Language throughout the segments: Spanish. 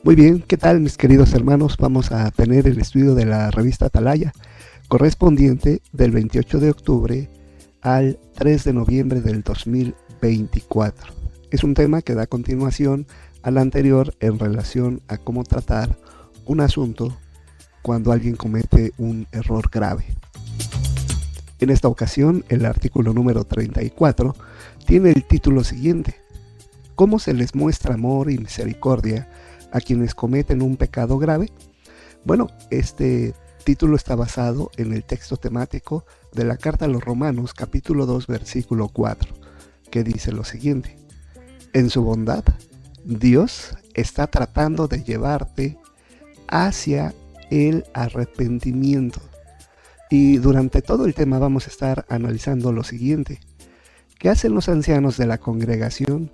Muy bien, ¿qué tal mis queridos hermanos? Vamos a tener el estudio de la revista Atalaya, correspondiente del 28 de octubre al 3 de noviembre del 2024. Es un tema que da continuación al anterior en relación a cómo tratar un asunto cuando alguien comete un error grave. En esta ocasión, el artículo número 34 tiene el título siguiente: ¿Cómo se les muestra amor y misericordia a quienes cometen un pecado grave? Bueno, este título está basado en el texto temático de la carta a los Romanos, capítulo 2, versículo 4, que dice lo siguiente: en su bondad, Dios está tratando de llevarte hacia el arrepentimiento. Y durante todo el tema vamos a estar analizando lo siguiente: ¿qué hacen los ancianos de la congregación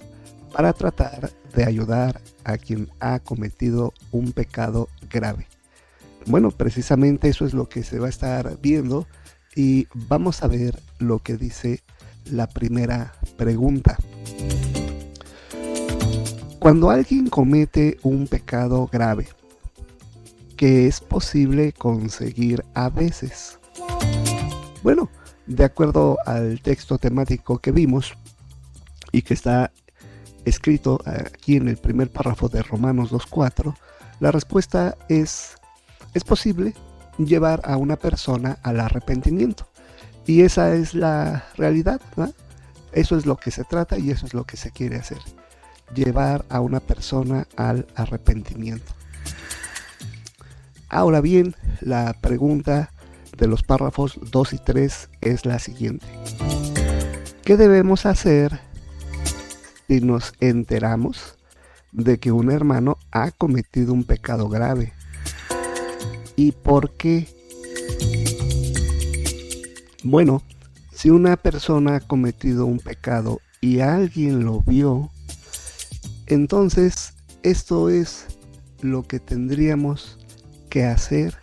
para tratar de ayudar a quien ha cometido un pecado grave? Bueno, precisamente eso es lo que se va a estar viendo y vamos a ver lo que dice la primera pregunta. Cuando alguien comete un pecado grave, ¿qué es posible conseguir a veces? Bueno, de acuerdo al texto temático que vimos y que está escrito aquí en el primer párrafo de Romanos 2.4, la respuesta es posible llevar a una persona al arrepentimiento. Y esa es la realidad, ¿no? Eso es lo que se trata y eso es lo que se quiere hacer: llevar a una persona al arrepentimiento. Ahora bien, la pregunta de los párrafos 2 y 3 es la siguiente: ¿qué debemos hacer si nos enteramos de que un hermano ha cometido un pecado grave? ¿Y por qué? Bueno, si una persona ha cometido un pecado y alguien lo vio, entonces esto es lo que tendríamos que hacer.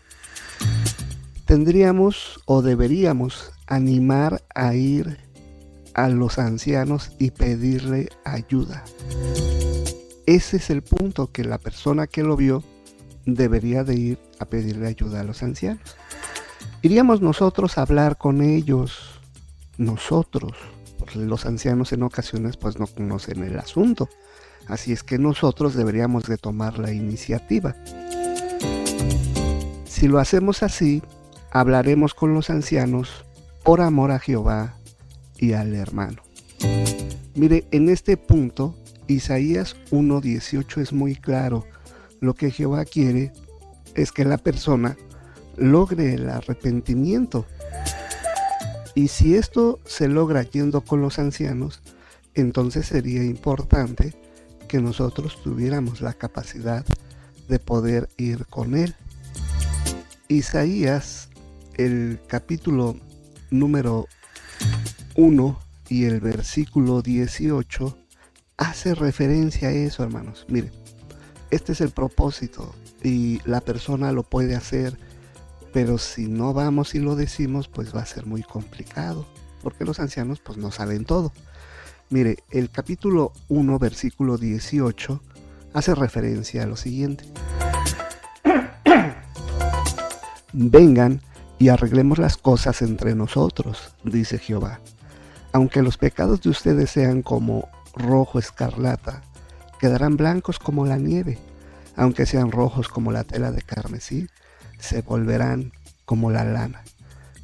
Tendríamos o deberíamos animar a ir a los ancianos y pedirle ayuda. Ese es el punto, que la persona que lo vio debería de ir a pedirle ayuda a los ancianos. Iríamos nosotros a hablar con ellos, nosotros, porque los ancianos en ocasiones pues no conocen el asunto, así es que nosotros deberíamos de tomar la iniciativa. Si lo hacemos así, hablaremos con los ancianos por amor a Jehová y al hermano. Mire, en este punto, Isaías 1:18 es muy claro. Lo que Jehová quiere es que la persona logre el arrepentimiento. Y si esto se logra yendo con los ancianos, entonces sería importante que nosotros tuviéramos la capacidad de poder ir con él. Isaías, el capítulo número 1 y el versículo 18 hace referencia a eso, hermanos. Miren, este es el propósito y la persona lo puede hacer, pero si no vamos y lo decimos, pues va a ser muy complicado, porque los ancianos pues no saben todo. Mire, el capítulo 1, versículo 18 hace referencia a lo siguiente: vengan y arreglemos las cosas entre nosotros, dice Jehová. Aunque los pecados de ustedes sean como rojo escarlata, quedarán blancos como la nieve. Aunque sean rojos como la tela de carmesí, se volverán como la lana.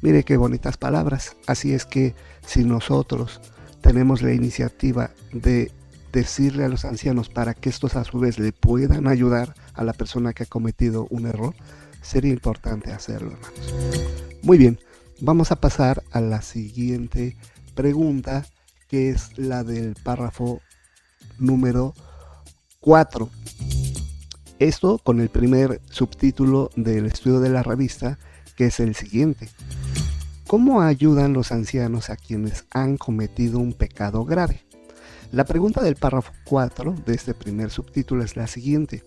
Mire qué bonitas palabras. Así es que si nosotros tenemos la iniciativa de decirle a los ancianos para que estos a su vez le puedan ayudar a la persona que ha cometido un error, sería importante hacerlo, hermanos. Muy bien, vamos a pasar a la siguiente pregunta, que es la del párrafo número 4. Esto con el primer subtítulo del estudio de la revista, que es el siguiente: ¿cómo ayudan los ancianos a quienes han cometido un pecado grave? La pregunta del párrafo 4 de este primer subtítulo es la siguiente: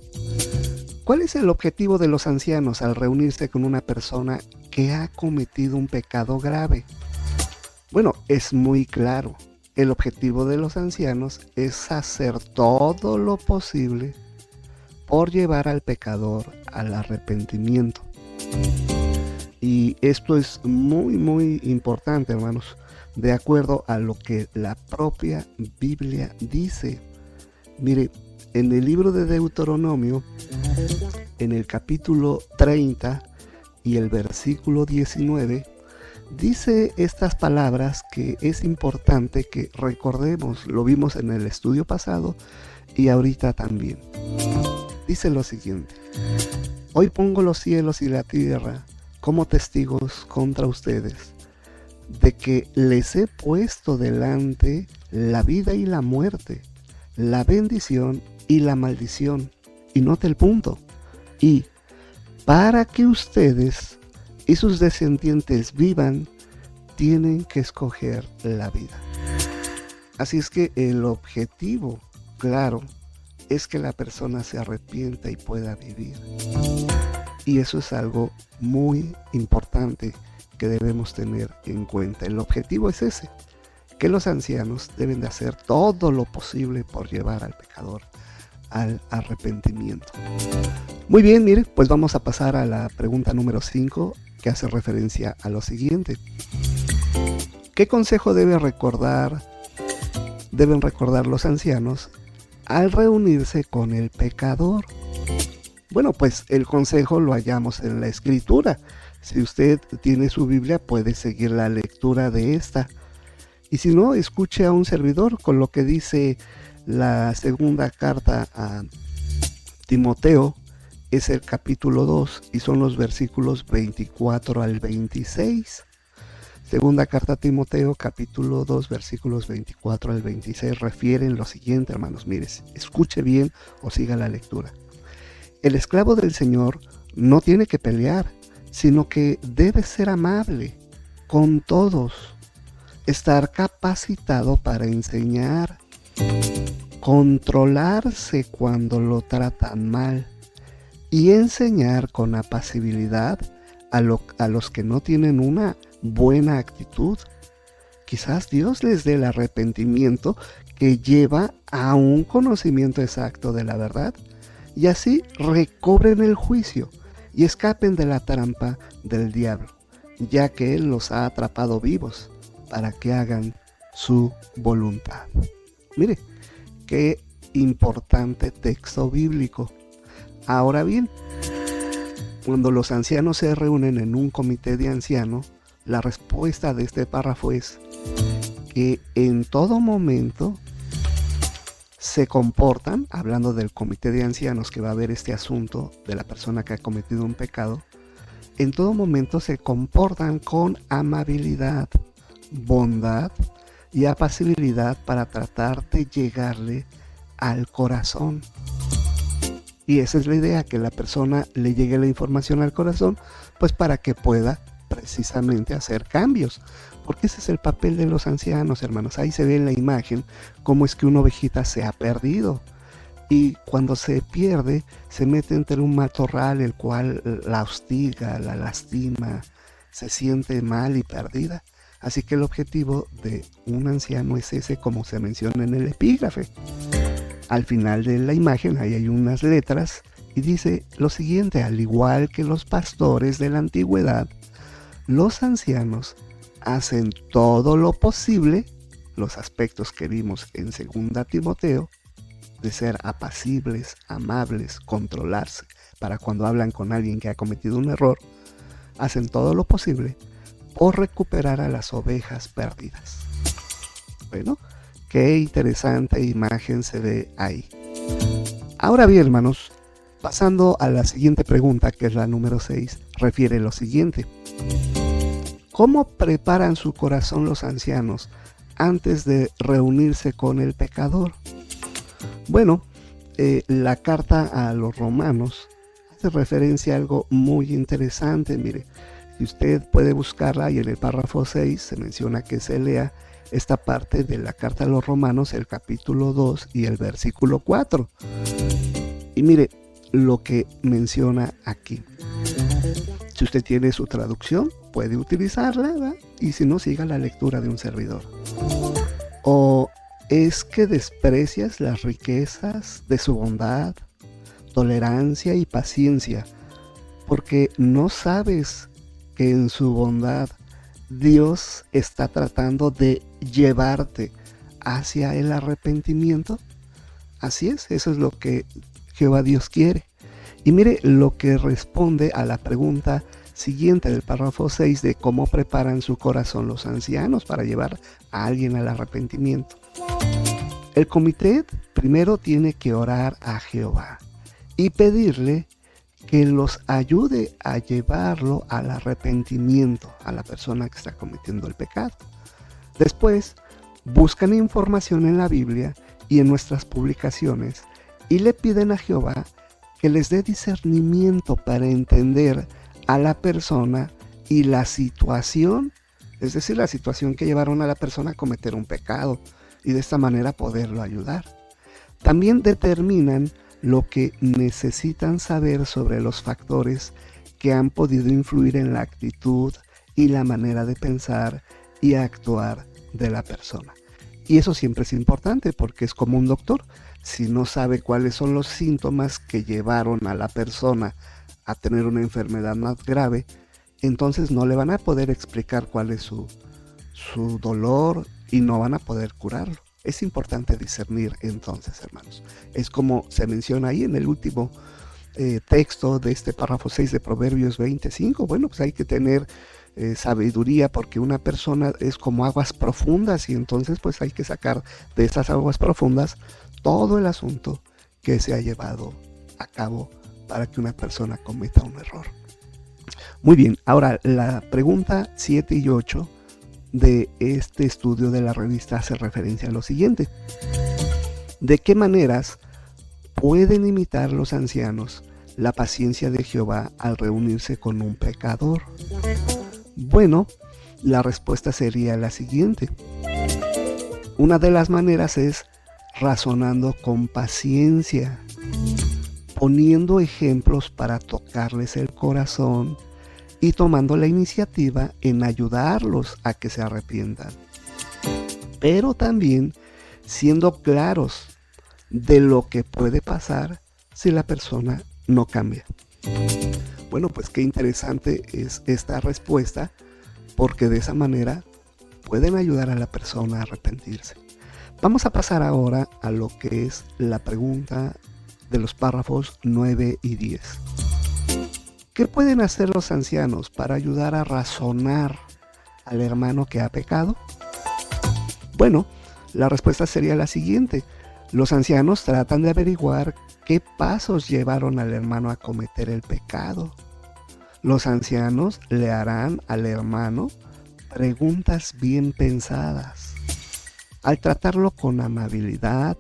¿cuál es el objetivo de los ancianos al reunirse con una persona que ha cometido un pecado grave? Bueno, es muy claro. El objetivo de los ancianos es hacer todo lo posible por llevar al pecador al arrepentimiento. Y esto es muy, muy importante, hermanos, de acuerdo a lo que la propia Biblia dice. Mire, en el libro de Deuteronomio, en el capítulo 30 y el versículo 19, dice estas palabras que es importante que recordemos. Lo vimos en el estudio pasado y ahorita también. Dice lo siguiente: hoy pongo los cielos y la tierra como testigos contra ustedes, de que les he puesto delante la vida y la muerte, la bendición y la maldición. Y note el punto: y para que ustedes y sus descendientes vivan, tienen que escoger la vida. Así es que el objetivo, claro, es que la persona se arrepienta y pueda vivir. Y eso es algo muy importante que debemos tener en cuenta. El objetivo es ese, que los ancianos deben de hacer todo lo posible por llevar al pecador al arrepentimiento. Muy bien, mire, pues vamos a pasar a la pregunta número 5, que hace referencia a lo siguiente. ¿Qué consejo deben recordar los ancianos al reunirse con el pecador? Bueno, pues el consejo lo hallamos en la Escritura. Si usted tiene su Biblia, puede seguir la lectura de esta. Y si no, escuche a un servidor con lo que dice la segunda carta a Timoteo. Es el capítulo 2 y son los versículos 24 al 26. Segunda carta a Timoteo, capítulo 2, versículos 24 al 26, refieren lo siguiente, hermanos. Mire, escuche bien o siga la lectura. El esclavo del Señor no tiene que pelear, sino que debe ser amable con todos, estar capacitado para enseñar, controlarse cuando lo tratan mal y enseñar con apacibilidad a los que no tienen una buena actitud. Quizás Dios les dé el arrepentimiento que lleva a un conocimiento exacto de la verdad, y así recobren el juicio y escapen de la trampa del diablo, ya que Él los ha atrapado vivos para que hagan su voluntad. Mire, qué importante texto bíblico. Ahora bien, cuando los ancianos se reúnen en un comité de ancianos, la respuesta de este párrafo es que en todo momento se comportan, hablando del comité de ancianos que va a ver este asunto de la persona que ha cometido un pecado, en todo momento se comportan con amabilidad, bondad y apacibilidad para tratar de llegarle al corazón. Y esa es la idea, que la persona le llegue la información al corazón, pues para que pueda precisamente hacer cambios, porque ese es el papel de los ancianos, hermanos. Ahí se ve en la imagen cómo es que una ovejita se ha perdido, y cuando se pierde se mete entre un matorral el cual la hostiga, la lastima, se siente mal y perdida. Así que el objetivo de un anciano es ese, como se menciona en el epígrafe. Al final de la imagen ahí hay unas letras y dice lo siguiente: al igual que los pastores de la antigüedad, los ancianos hacen todo lo posible, los aspectos que vimos en 2 Timoteo, de ser apacibles, amables, controlarse, para cuando hablan con alguien que ha cometido un error, hacen todo lo posible por recuperar a las ovejas perdidas. Bueno, qué interesante imagen se ve ahí. Ahora bien, hermanos, pasando a la siguiente pregunta, que es la número 6, refiere lo siguiente: ¿cómo preparan su corazón los ancianos antes de reunirse con el pecador? Bueno, la carta a los romanos hace referencia a algo muy interesante. Mire, si usted puede buscarla, y en el párrafo 6 se menciona que se lea esta parte de la carta a los romanos, el capítulo 2 y el versículo 4. Y mire lo que menciona aquí. Si usted tiene su traducción, puede utilizarla, ¿verdad? Y si no, siga la lectura de un servidor. ¿O es que desprecias las riquezas de su bondad, tolerancia y paciencia, porque no sabes que en su bondad Dios está tratando de llevarte hacia el arrepentimiento. Así es, eso es lo que Jehová Dios quiere. Y mire lo que responde a la pregunta siguiente del párrafo 6 de cómo preparan su corazón los ancianos para llevar a alguien al arrepentimiento. El comité primero tiene que orar a Jehová y pedirle que los ayude a llevarlo al arrepentimiento a la persona que está cometiendo el pecado. Después, buscan información en la Biblia y en nuestras publicaciones y le piden a Jehová que les dé discernimiento para entender a la persona y la situación, es decir, la situación que llevaron a la persona a cometer un pecado, y de esta manera poderlo ayudar. También determinan lo que necesitan saber sobre los factores que han podido influir en la actitud y la manera de pensar y actuar de la persona. Y eso siempre es importante porque es como un doctor. Si no sabe cuáles son los síntomas que llevaron a la persona a tener una enfermedad más grave, entonces no le van a poder explicar cuál es su dolor y no van a poder curarlo. Es importante discernir entonces, hermanos. Es como se menciona ahí en el último texto de este párrafo 6 de Proverbios 25. Bueno, pues hay que tener sabiduría porque una persona es como aguas profundas y entonces pues hay que sacar de esas aguas profundas todo el asunto que se ha llevado a cabo para que una persona cometa un error. Muy bien, ahora la pregunta 7 y 8 de este estudio de la revista hace referencia a lo siguiente. ¿De qué maneras pueden imitar los ancianos la paciencia de Jehová al reunirse con un pecador? Bueno, la respuesta sería la siguiente. Una de las maneras es razonando con paciencia, poniendo ejemplos para tocarles el corazón y tomando la iniciativa en ayudarlos a que se arrepientan. Pero también siendo claros de lo que puede pasar si la persona no cambia. Bueno, pues qué interesante es esta respuesta, porque de esa manera pueden ayudar a la persona a arrepentirse. Vamos a pasar ahora a lo que es la pregunta de los párrafos 9 y 10. ¿Qué pueden hacer los ancianos para ayudar a razonar al hermano que ha pecado? Bueno, la respuesta sería la siguiente. Los ancianos tratan de averiguar qué pasos llevaron al hermano a cometer el pecado. Los ancianos le harán al hermano preguntas bien pensadas. Al tratarlo con amabilidad,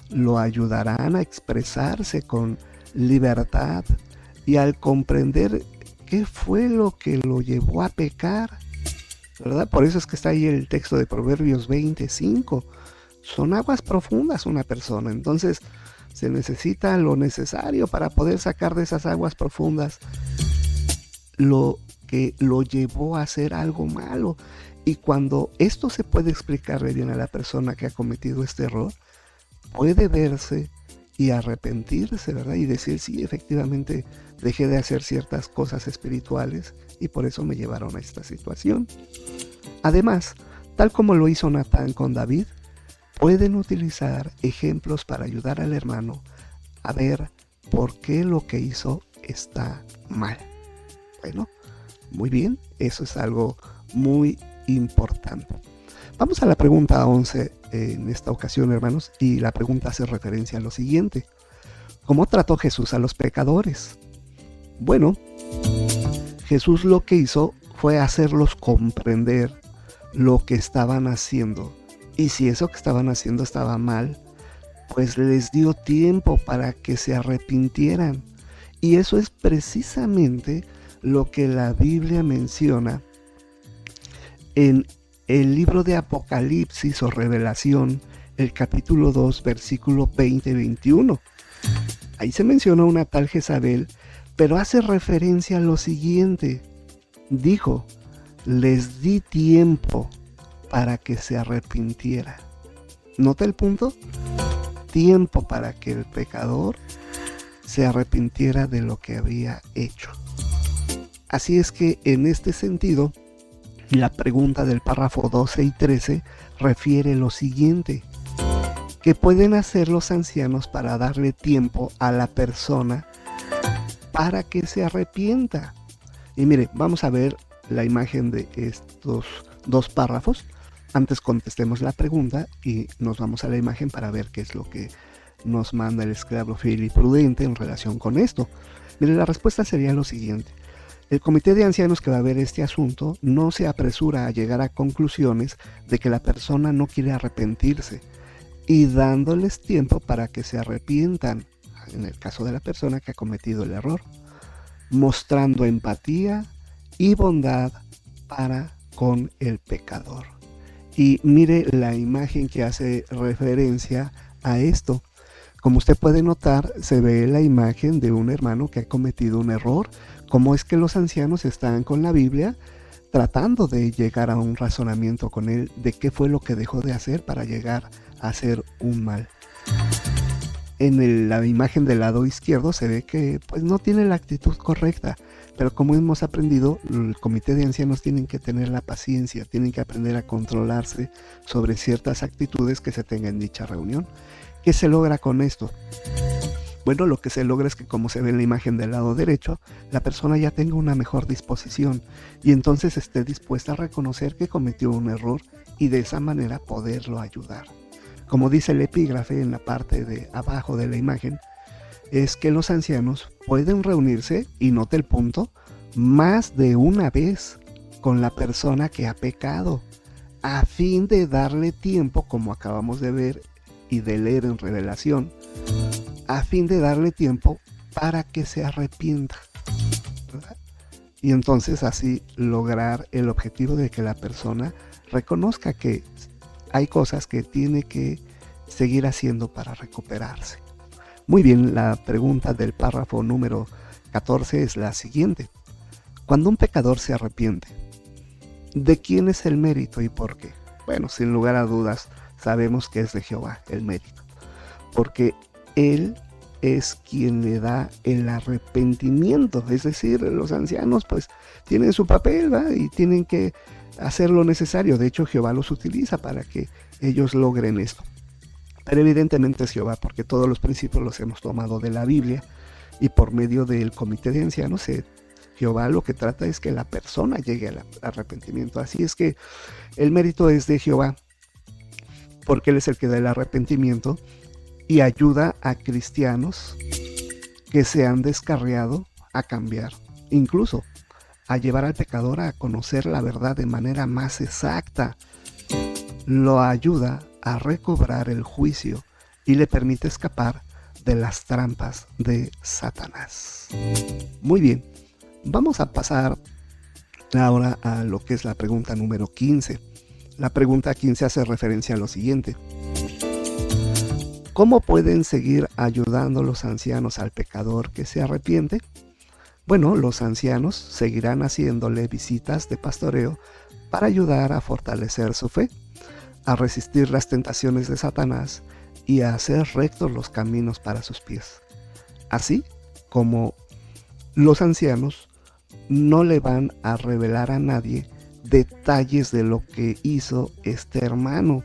lo ayudarán a expresarse con libertad y al comprender qué fue lo que lo llevó a pecar, ¿verdad? Por eso es que está ahí el texto de Proverbios 25. Son aguas profundas una persona, entonces se necesita lo necesario para poder sacar de esas aguas profundas lo que lo llevó a hacer algo malo. Y cuando esto se puede explicarle bien a la persona que ha cometido este error, puede verse y arrepentirse, ¿verdad? Y decir, sí, efectivamente dejé de hacer ciertas cosas espirituales y por eso me llevaron a esta situación. Además, tal como lo hizo Natán con David, pueden utilizar ejemplos para ayudar al hermano a ver por qué lo que hizo está mal. Bueno, muy bien, eso es algo muy importante. Vamos a la pregunta 11 en esta ocasión, hermanos, y la pregunta hace referencia a lo siguiente. ¿Cómo trató Jesús a los pecadores? Bueno, Jesús lo que hizo fue hacerlos comprender lo que estaban haciendo. Y si eso que estaban haciendo estaba mal, pues les dio tiempo para que se arrepintieran. Y eso es precisamente lo que la Biblia menciona en el libro de Apocalipsis o Revelación, el capítulo 2, versículo 20 y 21. Ahí se menciona una tal Jezabel, pero hace referencia a lo siguiente. Dijo, les di tiempo para que se arrepintiera. ¿Nota el punto? Tiempo para que el pecador se arrepintiera de lo que había hecho. Así es que en este sentido, la pregunta del párrafo 12 y 13 refiere lo siguiente: ¿qué pueden hacer los ancianos para darle tiempo a la persona para que se arrepienta? Y mire, vamos a ver la imagen de estos dos párrafos. Antes contestemos la pregunta y nos vamos a la imagen para ver qué es lo que nos manda el esclavo fiel y prudente en relación con esto. Mire, la respuesta sería lo siguiente: el comité de ancianos que va a ver este asunto no se apresura a llegar a conclusiones de que la persona no quiere arrepentirse y dándoles tiempo para que se arrepientan, en el caso de la persona que ha cometido el error, mostrando empatía y bondad para con el pecador. Y mire la imagen que hace referencia a esto. Como usted puede notar, se ve la imagen de un hermano que ha cometido un error. Cómo es que los ancianos están con la Biblia tratando de llegar a un razonamiento con él de qué fue lo que dejó de hacer para llegar a hacer un mal. En la imagen del lado izquierdo se ve que pues no tiene la actitud correcta, pero como hemos aprendido, el comité de ancianos tienen que tener la paciencia, tienen que aprender a controlarse sobre ciertas actitudes que se tengan en dicha reunión. ¿Qué se logra con esto? Bueno, lo que se logra es que, como se ve en la imagen del lado derecho, la persona ya tenga una mejor disposición y entonces esté dispuesta a reconocer que cometió un error y de esa manera poderlo ayudar. Como dice el epígrafe en la parte de abajo de la imagen, es que los ancianos pueden reunirse, y note el punto, más de una vez con la persona que ha pecado, a fin de darle tiempo, como acabamos de ver y de leer en Revelación, a fin de darle tiempo para que se arrepienta, ¿verdad? Y entonces así lograr el objetivo de que la persona reconozca que hay cosas que tiene que seguir haciendo para recuperarse. Muy bien, la pregunta del párrafo número 14 es la siguiente: cuando un pecador se arrepiente, ¿de quién es el mérito y por qué? Bueno, sin lugar a dudas, sabemos que es de Jehová el mérito, porque Él es quien le da el arrepentimiento. Es decir, los ancianos pues tienen su papel, ¿verdad? Y tienen que hacer lo necesario. De hecho, Jehová los utiliza para que ellos logren esto. Pero evidentemente es Jehová, porque todos los principios los hemos tomado de la Biblia, y por medio del comité de ancianos Jehová lo que trata es que la persona llegue al arrepentimiento. Así es que el mérito es de Jehová, porque Él es el que da el arrepentimiento y ayuda a cristianos que se han descarriado a cambiar, incluso a llevar al pecador a conocer la verdad de manera más exacta. Lo ayuda a recobrar el juicio y le permite escapar de las trampas de Satanás. Muy bien, vamos a pasar ahora a lo que es la pregunta número 15. La pregunta 15 hace referencia a lo siguiente: ¿cómo pueden seguir ayudando los ancianos al pecador que se arrepiente? Bueno, los ancianos seguirán haciéndole visitas de pastoreo para ayudar a fortalecer su fe, a resistir las tentaciones de Satanás y a hacer rectos los caminos para sus pies. Así como los ancianos no le van a revelar a nadie detalles de lo que hizo este hermano.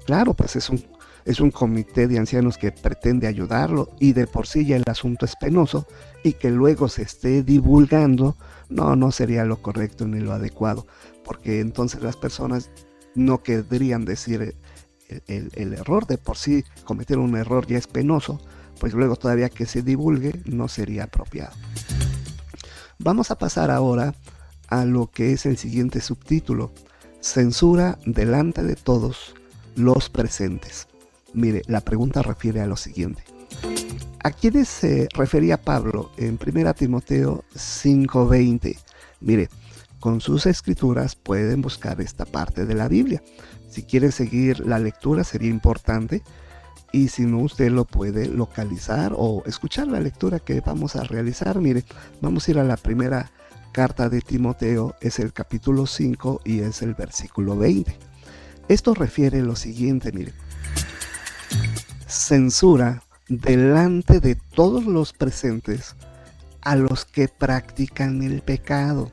Claro, pues es un comité de ancianos que pretende ayudarlo, y de por sí ya el asunto es penoso, y que luego se esté divulgando, no sería lo correcto ni lo adecuado, porque entonces las personas no querrían decir el error. De por sí cometer un error ya es penoso, pues luego todavía que se divulgue no sería apropiado. Vamos a pasar ahora a lo que es el siguiente subtítulo: censura delante de todos los presentes. Mire, la pregunta refiere a lo siguiente: ¿a quiénes se refería Pablo en 1 Timoteo 5:20? Mire, con sus escrituras pueden buscar esta parte de la Biblia. Si quiere seguir la lectura sería importante, y si no, usted lo puede localizar o escuchar la lectura que vamos a realizar. Mire, vamos a ir a la primera carta de Timoteo, es el capítulo 5 y es el versículo 20. Esto refiere lo siguiente, mire: censura delante de todos los presentes a los que practican el pecado,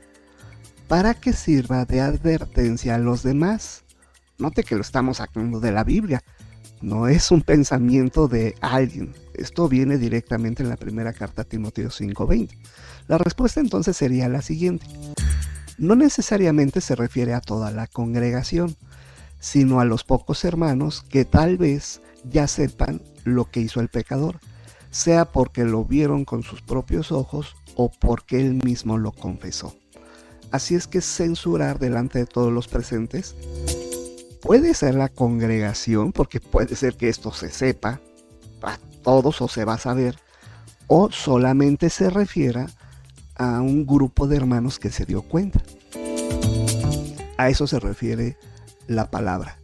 para que sirva de advertencia a los demás. Note que lo estamos sacando de la Biblia, no es un pensamiento de alguien. Esto viene directamente en la primera carta a Timoteo 5:20. La respuesta entonces sería la siguiente. No necesariamente se refiere a toda la congregación, sino a los pocos hermanos que tal vez ya sepan lo que hizo el pecador, sea porque lo vieron con sus propios ojos o porque él mismo lo confesó. Así es que censurar delante de todos los presentes puede ser la congregación, porque puede ser que esto se sepa a todos o se va a saber, o solamente se refiera a un grupo de hermanos que se dio cuenta. A eso se refiere la palabra.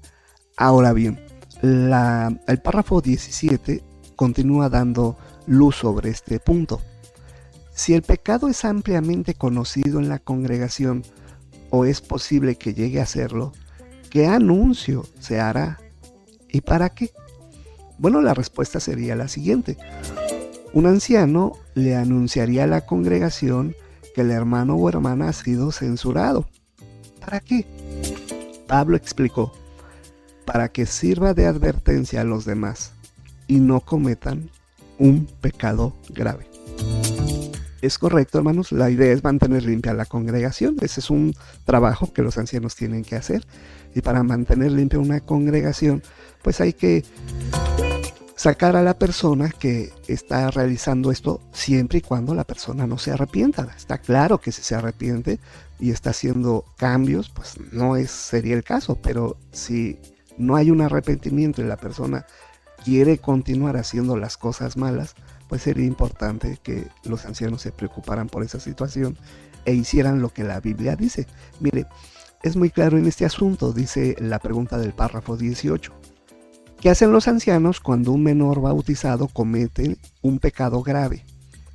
Ahora bien, el párrafo 17 continúa dando luz sobre este punto. Si el pecado es ampliamente conocido en la congregación, o es posible que llegue a serlo, ¿qué anuncio se hará? ¿Y para qué? Bueno, la respuesta sería la siguiente. Un anciano le anunciaría a la congregación que el hermano o hermana ha sido censurado. ¿Para qué? Pablo explicó, para que sirva de advertencia a los demás y no cometan un pecado grave. Es correcto, hermanos, la idea es mantener limpia la congregación. Ese es un trabajo que los ancianos tienen que hacer. Y para mantener limpia una congregación, pues hay que sacar a la persona que está realizando esto siempre y cuando la persona no se arrepienta. Está claro que si se arrepiente y está haciendo cambios, pues no sería el caso. Pero si no hay un arrepentimiento y la persona quiere continuar haciendo las cosas malas, pues sería importante que los ancianos se preocuparan por esa situación e hicieran lo que la Biblia dice. Mire, es muy claro en este asunto, dice la pregunta del párrafo 18. ¿Qué hacen los ancianos cuando un menor bautizado comete un pecado grave?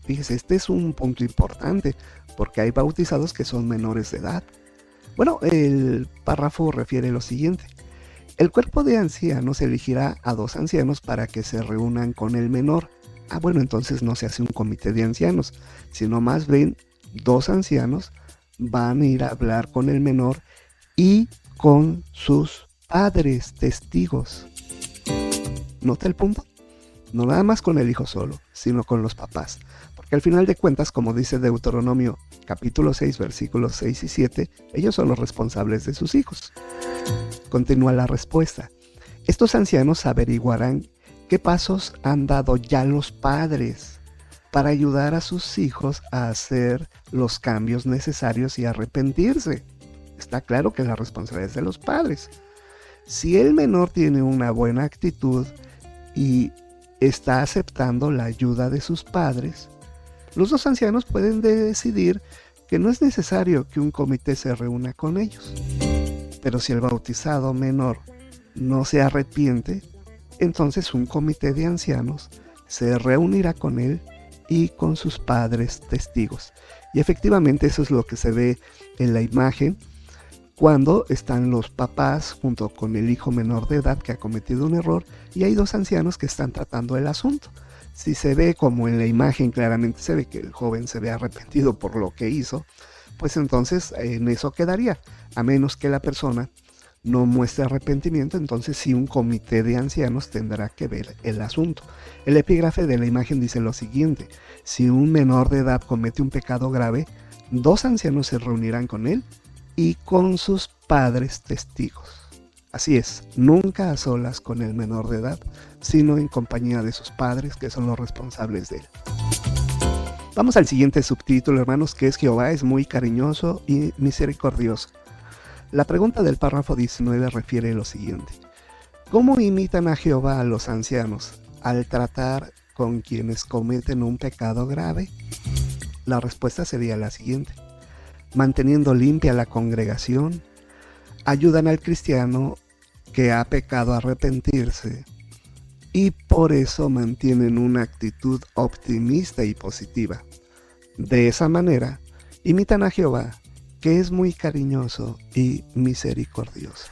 Fíjese, este es un punto importante, porque hay bautizados que son menores de edad. Bueno, el párrafo refiere lo siguiente. El cuerpo de ancianos elegirá a 2 ancianos para que se reúnan con el menor. Bueno, entonces no se hace un comité de ancianos, sino más bien 2 ancianos van a ir a hablar con el menor y con sus padres testigos. ¿Nota el punto? No nada más con el hijo solo, sino con los papás. Porque al final de cuentas, como dice Deuteronomio capítulo 6, versículos 6 y 7, ellos son los responsables de sus hijos. Continúa la respuesta. Estos ancianos averiguarán qué pasos han dado ya los padres para ayudar a sus hijos a hacer los cambios necesarios y arrepentirse. Está claro que la responsabilidad es de los padres. Si el menor tiene una buena actitud y está aceptando la ayuda de sus padres, los 2 ancianos pueden decidir que no es necesario que un comité se reúna con ellos. Pero si el bautizado menor no se arrepiente, entonces un comité de ancianos se reunirá con él y con sus padres testigos. Y efectivamente eso es lo que se ve en la imagen cuando están los papás junto con el hijo menor de edad que ha cometido un error y hay 2 ancianos que están tratando el asunto. Si se ve como en la imagen claramente se ve que el joven se ve arrepentido por lo que hizo, pues entonces en eso quedaría, a menos que la persona no muestre arrepentimiento, entonces sí un comité de ancianos tendrá que ver el asunto. El epígrafe de la imagen dice lo siguiente: si un menor de edad comete un pecado grave, 2 ancianos se reunirán con él y con sus padres testigos. Así es, nunca a solas con el menor de edad, sino en compañía de sus padres, que son los responsables de él. Vamos al siguiente subtítulo, hermanos, que es Jehová es muy cariñoso y misericordioso. La pregunta del párrafo 19 refiere lo siguiente: ¿cómo imitan a Jehová a los ancianos al tratar con quienes cometen un pecado grave? La respuesta sería la siguiente: manteniendo limpia la congregación, ayudan al cristiano que ha pecado a arrepentirse y por eso mantienen una actitud optimista y positiva. De esa manera, imitan a Jehová, que es muy cariñoso y misericordioso.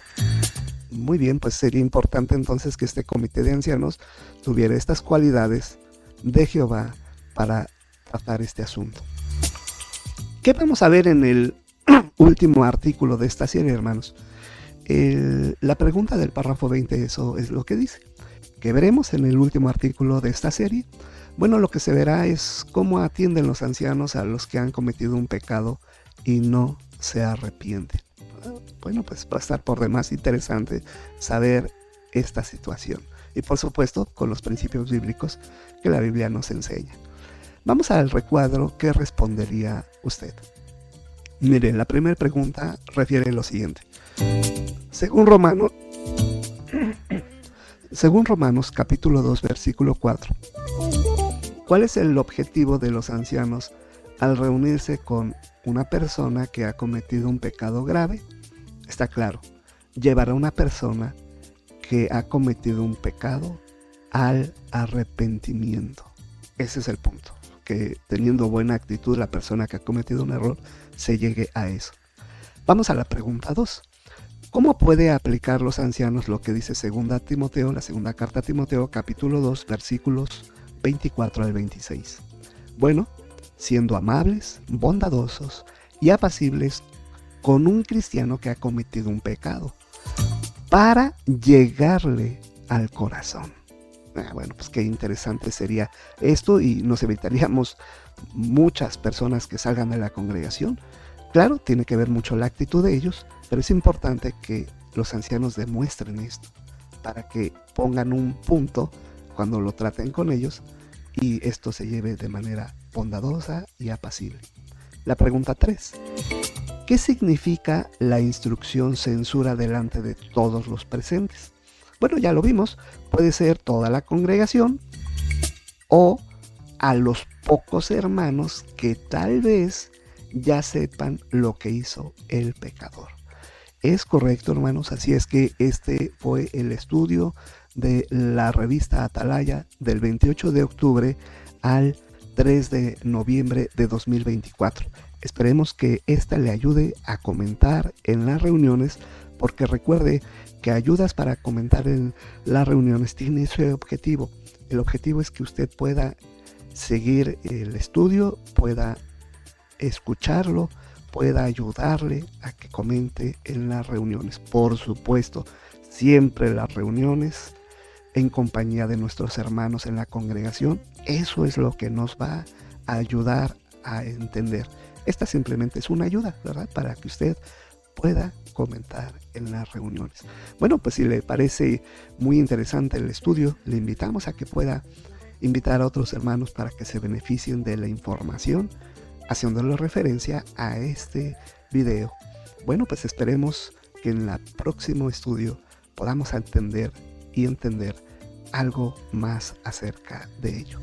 Muy bien, pues sería importante entonces que este comité de ancianos tuviera estas cualidades de Jehová para tratar este asunto. ¿Qué vamos a ver en el último artículo de esta serie, hermanos? La pregunta del párrafo 20, eso es lo que dice. ¿Qué veremos en el último artículo de esta serie? Bueno, lo que se verá es cómo atienden los ancianos a los que han cometido un pecado y no se arrepienten. Bueno, pues va a estar por demás interesante saber esta situación. Y por supuesto, con los principios bíblicos que la Biblia nos enseña. Vamos al recuadro. ¿Qué respondería usted? Miren, la primera pregunta refiere lo siguiente. Según Romanos capítulo 2, versículo 4. ¿Cuál es el objetivo de los ancianos al reunirse con una persona que ha cometido un pecado grave? Está claro, llevar a una persona que ha cometido un pecado al arrepentimiento. Ese es el punto, que teniendo buena actitud la persona que ha cometido un error se llegue a eso. Vamos a la pregunta 2. ¿Cómo puede aplicar los ancianos lo que dice la segunda carta a Timoteo, capítulo 2, versículos 24 al 26? Bueno, siendo amables, bondadosos y apacibles con un cristiano que ha cometido un pecado, para llegarle al corazón. Bueno, pues qué interesante sería esto y nos evitaríamos muchas personas que salgan de la congregación. Claro, tiene que ver mucho la actitud de ellos, pero es importante que los ancianos demuestren esto para que pongan un punto cuando lo traten con ellos y esto se lleve de manera bondadosa y apacible. La pregunta 3. ¿Qué significa la instrucción censura delante de todos los presentes? Bueno, ya lo vimos, puede ser toda la congregación o a los pocos hermanos que tal vez ya sepan lo que hizo el pecador. Es correcto, hermanos, así es que este fue el estudio de la revista Atalaya del 28 de octubre al 3 de noviembre de 2024. Esperemos que esta le ayude a comentar en las reuniones, porque recuerde que ayudas para comentar en las reuniones tiene ese objetivo. El objetivo es que usted pueda seguir el estudio, pueda escucharlo, pueda ayudarle a que comente en las reuniones. Por supuesto, siempre las reuniones en compañía de nuestros hermanos en la congregación. Eso es lo que nos va a ayudar a entender. Esta simplemente es una ayuda, ¿verdad? Para que usted pueda comentar en las reuniones. Bueno, pues si le parece muy interesante el estudio, le invitamos a que pueda invitar a otros hermanos para que se beneficien de la información, haciéndole referencia a este video. Bueno, pues esperemos que en el próximo estudio podamos entender algo más acerca de ello.